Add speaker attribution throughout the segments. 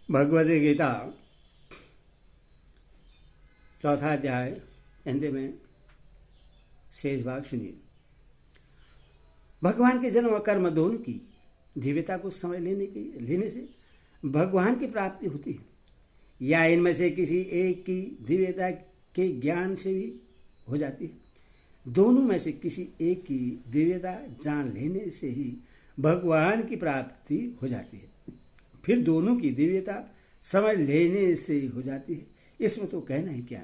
Speaker 1: भगवद गीता चौथा अध्याय हिंदी में शेष भाग सुनिए। भगवान के जन्म और कर्म दोनों की दिव्यता को समझ लेने से भगवान की प्राप्ति होती है या इनमें से किसी एक की दिव्यता के ज्ञान से भी हो जाती है। दोनों में से किसी एक की दिव्यता जान लेने से ही भगवान की प्राप्ति हो जाती है, फिर दोनों की दिव्यता समझ लेने से हो जाती है। इसमें तो कहना ही क्या।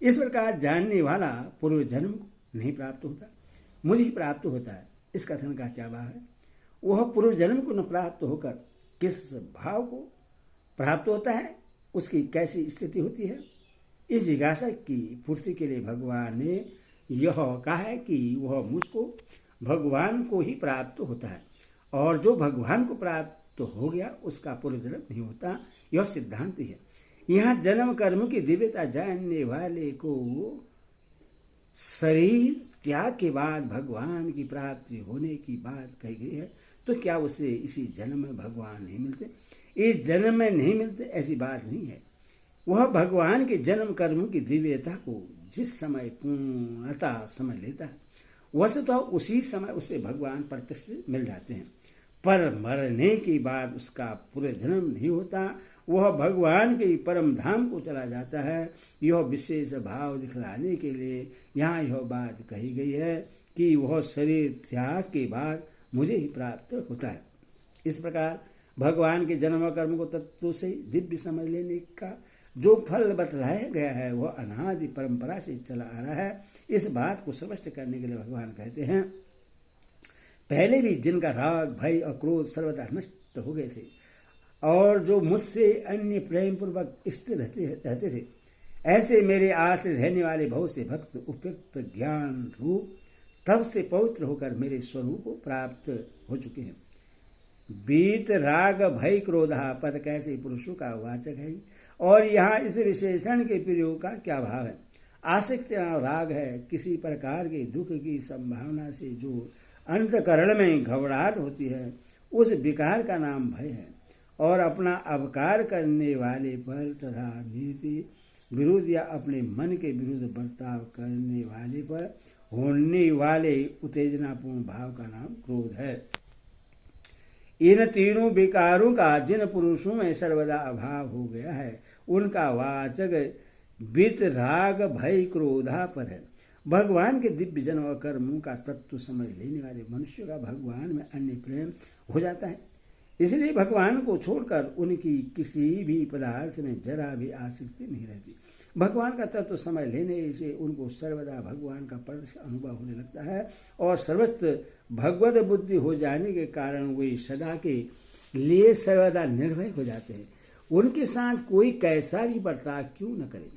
Speaker 1: इस प्रकार जानने वाला पूर्व जन्म को नहीं प्राप्त होता, मुझे ही प्राप्त होता है। इस कथन का क्या भाव है? वह पूर्व जन्म को न प्राप्त होकर किस भाव को प्राप्त होता है, उसकी कैसी स्थिति होती है। इस जिज्ञासा की पूर्ति के लिए भगवान ने यह कहा है कि वह मुझको भगवान को ही प्राप्त होता है, और जो भगवान को प्राप्त हो गया उसका पूर्व जन्म नहीं होता। यह सिद्धांत है। यहाँ जन्म कर्म की दिव्यता जानने वाले को शरीर त्याग के बाद भगवान की प्राप्ति होने की बात कही गई है, तो क्या उसे इसी जन्म में भगवान नहीं मिलते? इस जन्म में नहीं मिलते ऐसी बात नहीं है। वह भगवान के जन्म कर्म की दिव्यता को जिस समय पूर्णता समझ लेता है, वस्तुतः उसी समय उसे भगवान प्रत्यक्ष मिल जाते हैं। पर मरने के बाद उसका पुनर्जन्म नहीं होता, वह भगवान के परम धाम को चला जाता है। यह विशेष भाव दिखलाने के लिए यहाँ यह बात कही गई है कि वह शरीर त्याग के बाद मुझे ही प्राप्त होता है। इस प्रकार भगवान के जन्म कर्म को तत्व से दिव्य समझ लेने का जो फल बतलाया गया है वह अनादि परंपरा से चला आ रहा है। इस बात को स्पष्ट करने के लिए भगवान कहते हैं, पहले भी जिनका राग भय और क्रोध सर्वदा नष्ट हो गए थे और जो मुझसे अन्य प्रेम पूर्वक स्थिर रहते थे, ऐसे मेरे आश्रय रहने वाले बहुत से भक्त उपयुक्त ज्ञान रूप तब से पवित्र होकर मेरे स्वरूप को प्राप्त हो चुके हैं। बीत राग भय क्रोधा पद कैसे पुरुषों का वाचक है, और यहाँ इस विशेषण के प्रयोग का क्या भाव है? आसक्ति राग है, किसी प्रकार के दुख की संभावना से जो अंतकरण में घबराहट होती है, उस विकार का नाम भय है। और अपना अवकार करने वाले पर तथा नीति विरुद्ध या अपने मन के विरुद्ध बर्ताव करने वाले पर होने वाले उत्तेजनापूर्ण भाव का नाम क्रोध है। इन तीनों विकारों का जिन पुरुषों में सर्वदा अभाव हो गया है, उनका वाचक वित राग भय क्रोधा पर है। भगवान के दिव्य जन्म और कर्मों का तत्व समझ लेने वाले मनुष्य का भगवान में अन्य प्रेम हो जाता है। इसलिए भगवान को छोड़कर उनकी किसी भी पदार्थ में जरा भी आसक्ति नहीं रहती। भगवान का तत्व समझ लेने से उनको सर्वदा भगवान का प्रत्यक्ष अनुभव होने लगता है, और सर्वत्र भगवत बुद्धि हो जाने के कारण वे सदा के लिए सर्वदा निर्भय हो जाते हैं। उनके साथ कोई कैसा भी बर्ताव क्यों न करे,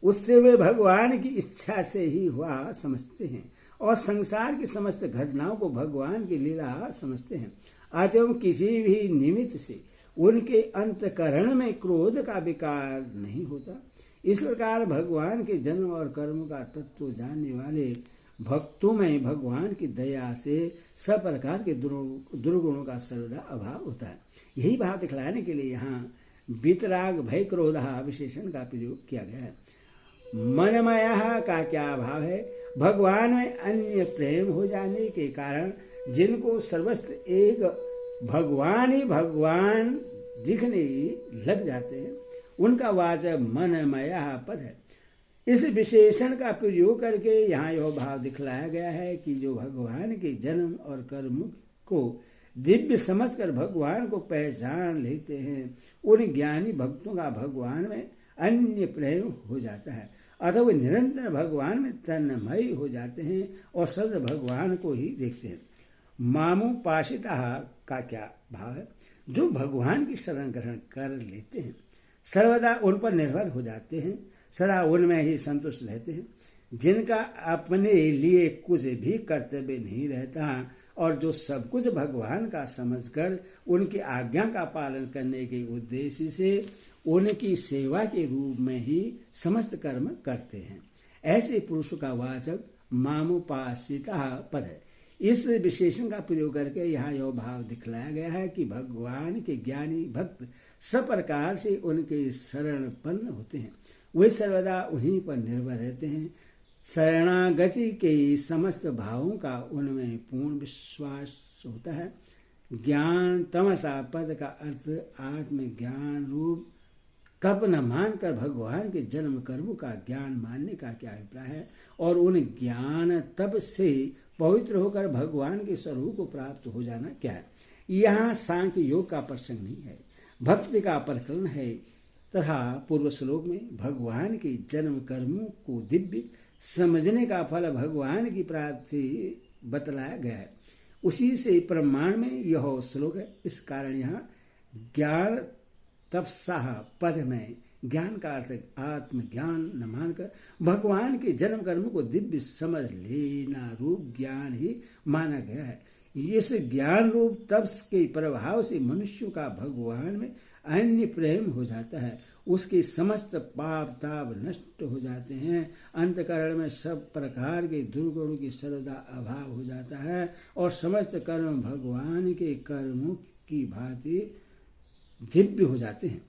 Speaker 1: उससे वे भगवान की इच्छा से ही हुआ समझते हैं और संसार की समस्त घटनाओं को भगवान की लीला समझते हैं। अतः किसी भी निमित्त से उनके अंतकरण में क्रोध का विकार नहीं होता। इस प्रकार भगवान के जन्म और कर्म का तत्व जानने वाले भक्तों में भगवान की दया से सब प्रकार के दुर्गुणों का सर्वदा अभाव होता है। यही भाव दिखलाने के लिए यहाँ वितराग भय क्रोधा विशेषण का प्रयोग किया गया है। मनमया का क्या भाव है? भगवान में अन्य प्रेम हो जाने के कारण जिनको सर्वस्व एक भगवान ही भगवान दिखने लग जाते हैं, उनका वाचक मनमया पद है। इस विशेषण का प्रयोग करके यहाँ यह भाव दिखलाया गया है कि जो भगवान के जन्म और कर्म को दिव्य समझकर भगवान को पहचान लेते हैं, उन ज्ञानी भक्तों का भगवान में अन्य प्रेम हो जाता है, अतः वे निरंतर भगवान में तन्मय हो जाते हैं और सदा भगवान को ही देखते हैं। मामुपासिता का क्या भाव है? जो भगवान की शरण ग्रहण कर लेते हैं, सर्वदा उन पर निर्भर हो जाते हैं, सदा उनमें ही संतुष्ट रहते हैं, जिनका अपने लिए कुछ भी कर्तव्य नहीं रहता और जो सब कुछ भगवान का समझकर उनकी आज्ञा का पालन करने के उद्देश्य से उनकी सेवा के रूप में ही समस्त कर्म करते हैं। ऐसे पुरुष का वाचक मामुपासिता पद है। इस विशेषण का प्रयोग करके यहाँ यह भाव दिखलाया गया है कि भगवान के ज्ञानी भक्त सब प्रकार से उनके शरणपन्न होते हैं, वे सर्वदा उन्हीं पर निर्भर रहते हैं। शरणागति के समस्त भावों का उनमें पूर्ण विश्वास होता है। ज्ञान तमसा पद का अर्थ आत्मज्ञान रूप तप न मानकर भगवान के जन्म कर्मों का ज्ञान मानने का क्या अभिप्राय है, और उन ज्ञान तप से पवित्र होकर भगवान के स्वरूप को प्राप्त हो जाना क्या है। यहाँ सांख्य योग का प्रसंग नहीं है, भक्ति का प्रकरण है। तथा पूर्व श्लोक में भगवान के जन्म कर्मों को दिव्य समझने का फल भगवान की प्राप्ति बतलाया गया है। उसी से प्रमाण में यह श्लोक है। इस कारण यहाँ ज्ञान तपसाह पद में ज्ञान का अर्थ आत्मज्ञान न मानकर भगवान के जन्म कर्म को दिव्य समझ लेना रूप ज्ञान ही माना गया है। इस ज्ञान रूप तप के प्रभाव से मनुष्यों का भगवान में अन्य प्रेम हो जाता है, उसके समस्त पाप ताप नष्ट हो जाते हैं, अंतकरण में सब प्रकार के दुर्गुणों की सर्वदा अभाव हो जाता है और समस्त कर्म भगवान के कर्मों की भांति दिव्य हो जाते हैं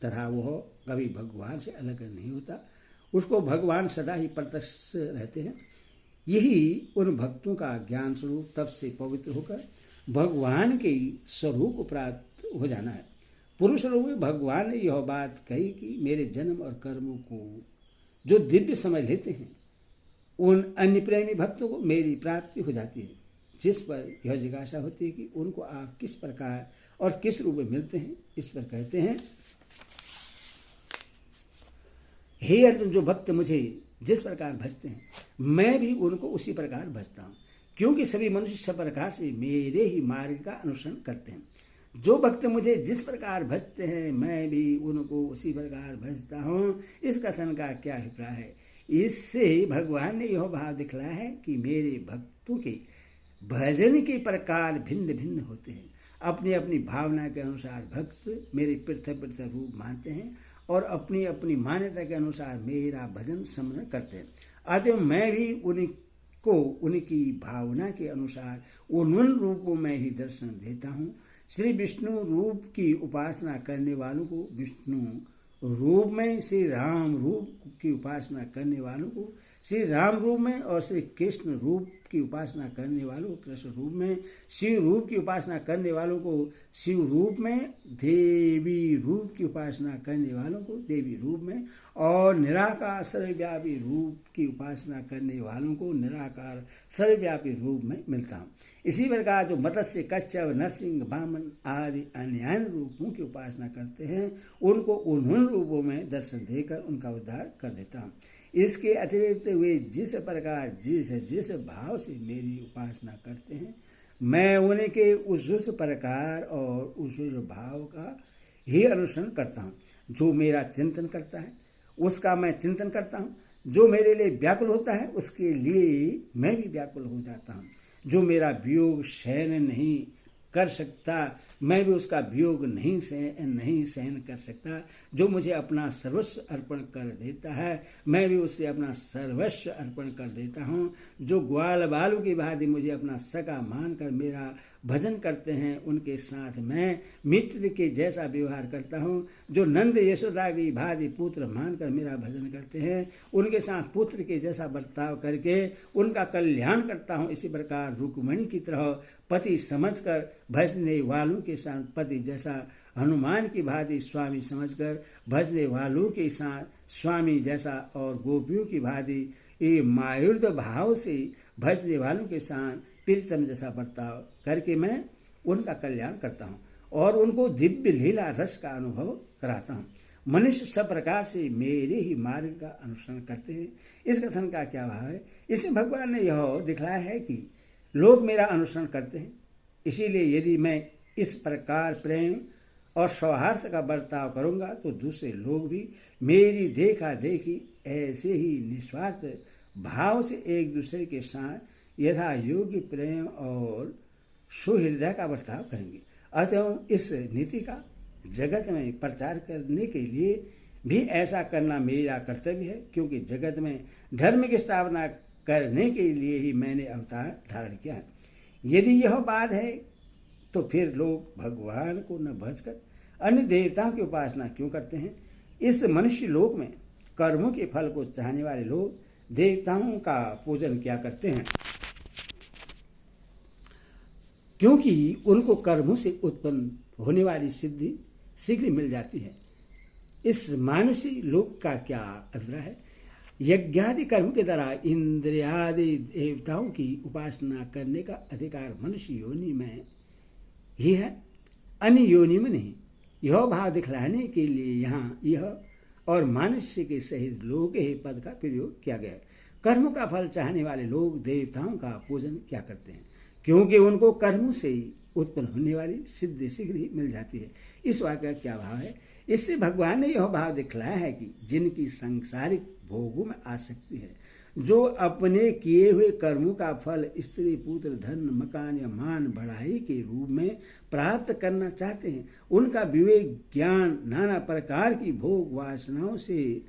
Speaker 1: तथा वह कभी भगवान से अलग नहीं होता, उसको भगवान सदा ही प्रत्यक्ष रहते हैं। यही उन भक्तों का ज्ञान स्वरूप तप से पवित्र होकर भगवान के स्वरूप को प्राप्त हो जाना है। पुरुष रूप में भगवान ने यह बात कही कि मेरे जन्म और कर्मों को जो दिव्य समझ लेते हैं उन अन्य प्रेमी भक्तों को मेरी प्राप्ति हो जाती है, जिस पर यह जिज्ञासा होती है कि उनको आप किस प्रकार और किस रूप में मिलते हैं। इस पर कहते हैं, हे अर्जुन, जो भक्त मुझे जिस प्रकार भजते हैं मैं भी उनको उसी प्रकार भजता हूँ, क्योंकि सभी मनुष्य सब प्रकार से मेरे ही मार्ग का अनुसरण करते हैं। जो भक्त मुझे जिस प्रकार भजते हैं मैं भी उनको उसी प्रकार भजता हूँ। इस कथन का क्या अभिप्राय है। इससे भगवान ने यह भाव दिखलाया है कि मेरे भक्तों के भजन के प्रकार भिन्न भिन्न होते हैं। अपनी अपनी भावना के अनुसार भक्त मेरे पृथक पृथक रूप मानते हैं और अपनी अपनी मान्यता के अनुसार मेरा भजन स्मरण करते हैं। अतः मैं भी उनको उनकी भावना के अनुसार उन रूपों में ही दर्शन देता हूँ। श्री विष्णु रूप की उपासना करने वालों को विष्णु रूप में, श्री राम रूप की उपासना करने वालों को श्री राम रूप में और श्री कृष्ण रूप की उपासना करने वालों को कृष्ण रूप में, शिव रूप की उपासना करने वालों को शिव रूप में, देवी रूप की उपासना करने वालों को देवी रूप में और निराकार सर्वव्यापी रूप की उपासना करने वालों को निराकार सर्वव्यापी रूप में मिलता हूँ। इसी प्रकार जो मत्स्य, कच्छप, नरसिंह, वामन आदि अन्य रूपों की उपासना करते हैं उनको उन रूपों में दर्शन देकर उनका उद्धार कर देता हूँ। इसके अतिरिक्त वे जिस प्रकार जिस भाव से मेरी उपासना करते हैं मैं उनके उस प्रकार और उस भाव का ही अनुसरण करता हूँ। जो मेरा चिंतन करता है उसका मैं चिंतन करता हूँ, जो मेरे लिए व्याकुल होता है उसके लिए मैं भी व्याकुल हो जाता हूँ। जो मेरा वियोग सहन नहीं कर सकता मैं भी उसका वियोग नहीं सहन कर सकता। जो मुझे अपना सर्वस्व अर्पण कर देता है मैं भी उससे अपना सर्वस्व अर्पण कर देता हूँ। जो ग्वाल बालू की भांति मुझे अपना सगा मानकर मेरा भजन करते हैं उनके साथ मैं मित्र के जैसा व्यवहार करता हूँ। जो नंद यशोदा की भांति पुत्र मानकर मेरा भजन करते हैं उनके साथ पुत्र के जैसा बर्ताव करके उनका कल्याण करता हूँ। इसी प्रकार रुक्मिणी की तरह पति समझकर भजने वालों के साथ पति जैसा, हनुमान की भांति स्वामी समझकर भजने वालों के साथ स्वामी जैसा और गोपियों की भांति ये मायुर्द भाव से भजने वालों के साथ प्रीतम जैसा बर्ताव करके मैं उनका कल्याण करता हूँ और उनको दिव्य लीला रस का अनुभव कराता हूँ। मनुष्य सब प्रकार से मेरे ही मार्ग का अनुसरण करते हैं। इस कथन का क्या भाव है। इसमें भगवान ने यह दिखलाया है कि लोग मेरा अनुसरण करते हैं, इसीलिए यदि मैं इस प्रकार प्रेम और सौहार्द का बर्ताव करूंगा तो दूसरे लोग भी मेरी देखा देखी ऐसे ही निस्वार्थ भाव से एक दूसरे के साथ यथा योग्य प्रेम और सुहृदय का बर्ताव करेंगे। अतः इस नीति का जगत में प्रचार करने के लिए भी ऐसा करना मेरा कर्तव्य है, क्योंकि जगत में धर्म की स्थापना करने के लिए ही मैंने अवतार धारण किया है। यदि यह बात है तो फिर लोग भगवान को न भजकर अन्य देवताओं की उपासना क्यों करते हैं? इस मनुष्य लोक में कर्मों के फल को चाहने वाले लोग देवताओं का पूजन क्या करते हैं? क्योंकि उनको कर्मों से उत्पन्न होने वाली सिद्धि शीघ्र मिल जाती है। इस मानसी लोक का क्या अभिप्राय है? यज्ञादि कर्म के द्वारा इंद्रियादि देवताओं की उपासना करने का अधिकार मनुष्य योनि में ही है, अन्य योनि में नहीं। यह भाव दिखलाने के लिए यहाँ यह और मनुष्य के सहित लोक ही पद का प्रयोग किया गया है। कर्म का फल चाहने वाले लोग देवताओं का पूजन क्या करते हैं? क्योंकि उनको कर्मों से ही उत्पन्न होने वाली सिद्धि शीघ्र ही मिल जाती है। इस वाक्य का क्या भाव है? इससे भगवान ने यह भाव दिखलाया है कि जिनकी सांसारिक भोगों में आसक्ति है, जो अपने किए हुए कर्मों का फल स्त्री पुत्र धन मकान या मान बढ़ाई के रूप में प्राप्त करना चाहते हैं, उनका विवेक ज्ञान नाना प्रकार की भोग वासनाओं से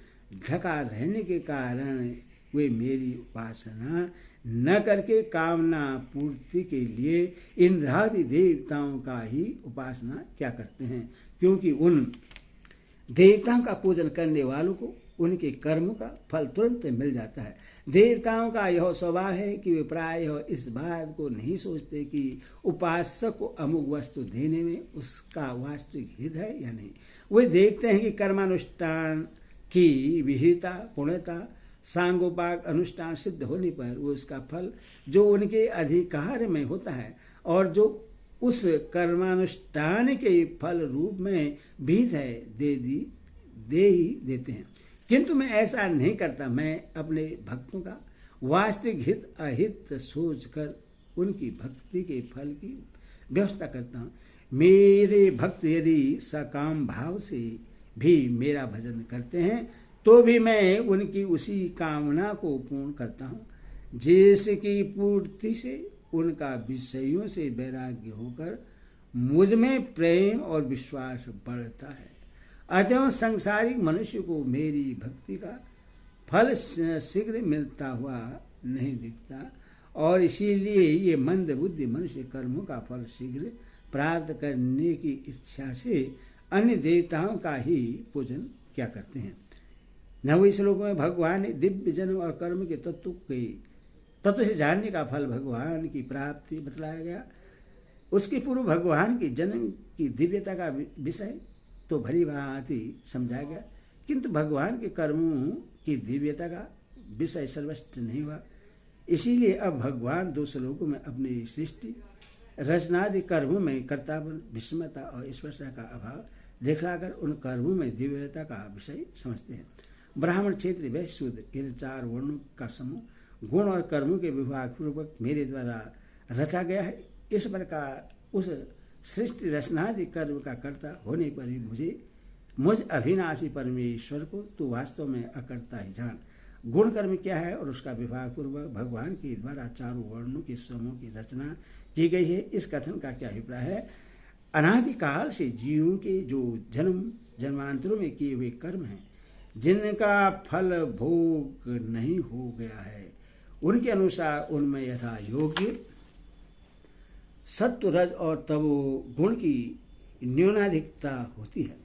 Speaker 1: ढका रहने के कारण वे मेरी उपासना न करके कामना पूर्ति के लिए इंद्रादि देवताओं का ही उपासना क्या करते हैं? क्योंकि उन देवताओं का पूजन करने वालों को उनके कर्मों का फल तुरंत मिल जाता है। देवताओं का यह स्वभाव है कि वे प्रायः इस बात को नहीं सोचते कि उपासक को अमुक वस्तु देने में उसका वास्तविक हित है या नहीं। वे देखते हैं कि कर्मानुष्ठान की विहिता पुण्यता सांगोपाक अनुष्ठान सिद्ध होने पर वो उसका फल जो उनके अधिकार में होता है और जो उस कर्मानुष्ठान के फल रूप में विहित है दे ही देते हैं। किंतु मैं ऐसा नहीं करता। मैं अपने भक्तों का वास्तविक हित अहित सोचकर उनकी भक्ति के फल की व्यवस्था करता हूँ। मेरे भक्त यदि सकाम भाव से भी मेरा भजन करते हैं तो भी मैं उनकी उसी कामना को पूर्ण करता हूँ जिसकी पूर्ति से उनका विषयों से वैराग्य होकर मुझ में प्रेम और विश्वास बढ़ता है। अतः संसारिक मनुष्य को मेरी भक्ति का फल शीघ्र मिलता हुआ नहीं दिखता और इसीलिए ये मंद बुद्धि मनुष्य कर्मों का फल शीघ्र प्राप्त करने की इच्छा से अन्य देवताओं का ही पूजन क्या करते हैं। नवें श्लोक में भगवान ने दिव्य जन्म और कर्म के तत्व से जानने का फल भगवान की प्राप्ति बतलाया गया। उसके पूर्व भगवान के जन्म की दिव्यता का विषय तो भली भांति समझाया गया, किंतु भगवान के कर्मों की दिव्यता का विषय सर्वस्व नहीं हुआ। इसीलिए अब भगवान 2 श्लोकों में अपनी सृष्टि रचनादि कर्मों में कर्तापन विषमता और स्पर्शा का अभाव दिखलाकर उन कर्मों में दिव्यता का विषय समझते हैं। ब्राह्मण क्षेत्र वैश्य शूद्र इन 4 वर्णों का समूह गुण और कर्मों के विभाग पूर्वक मेरे द्वारा रचा गया है। इस प्रकार उस सृष्टि रचनादि कर्म का कर्ता होने पर भी मुझ अविनाशी परमेश्वर को तू वास्तव में अकर्ता ही जान। गुण कर्म क्या है और उसका विभाग पूर्वक भगवान के द्वारा 4 वर्णों के समूह की रचना की गई है, इस कथन का क्या अभिप्राय है? अनादिकाल से जीवों के जो जन्मांतरों में किए हुए कर्म हैं, जिनका फल भोग नहीं हो गया है, उनके अनुसार उनमें यथा योग्य सत्व रज और तमो गुण की न्यूनाधिकता होती है।